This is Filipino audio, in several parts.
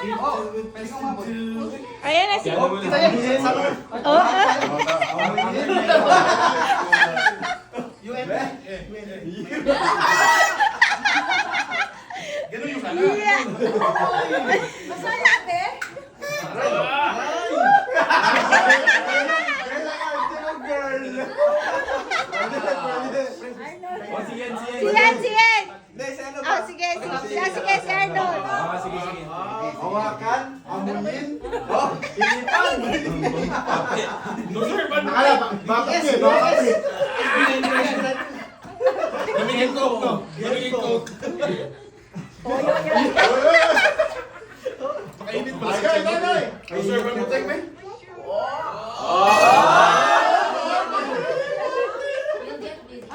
Pwede kang umabot. Ayan na si... Oo. Ganun yung sana. Masaya, te. Si Yan. Oh, sige, si Arnold. Hawakan, amunin. Ilipan. Bakit eh? Namigil ko. Makainit pala. Ay, serve mo take me.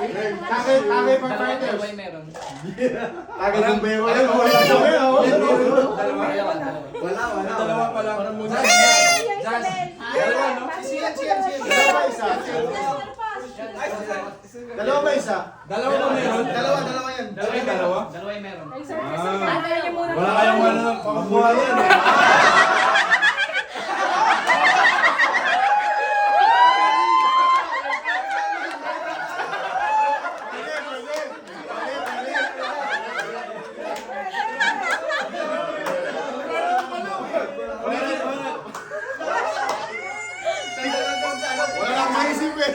Tagay pang fighters. Tagay ng bewa yan. Wala. Dalawa pa lang. Dalawa ba isa? Dalawa ba isa? Dalawa pa meron. Dalawa yan. Dalawa? Dalawa yung meron. Wala kayong wala ng pakabuha yan. Wala lang maisip eh.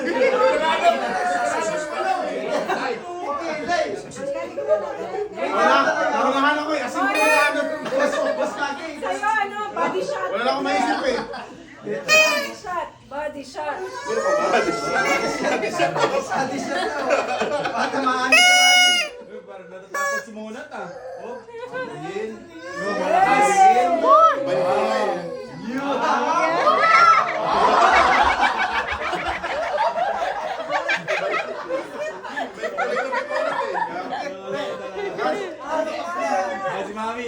Wala. Narunahan ako eh. Asin ko na ano. Sa'yo, ano, body shot. Wala lang akong maisip eh. Body shot. Parang natatakot si Monat ah. Oh. Si Mami.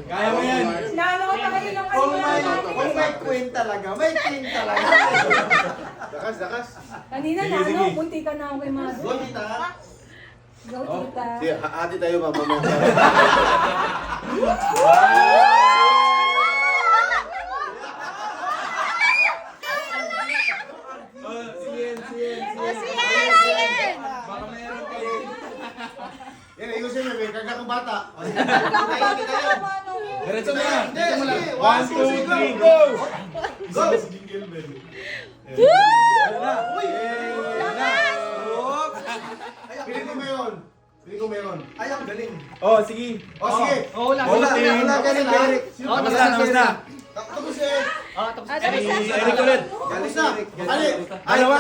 Kaya mo yan. Nano ka kayo ng Kung may queen talaga, may king talaga. Dakas. Kanina Sige, na, sige. ano, bunti ka na ako kay Mado. Go, tita. Go, tita. Sige, hati tayo mamamaya. Oh, si Yan. Baka mayroon kayo. Yan, ayusin mo, may kagak ng bata. Diretso na yan. Dito mo lang. 1, 2, 3, go! Go! Uy! Piling ko meron. Ay, ang galing. Oh, sige. O, sige. Wala. Wala, galing, Eric. Tapos na. Tapos eh. Ah, tapos Si Eric ulit. Tapos na. Ali. Dalawa?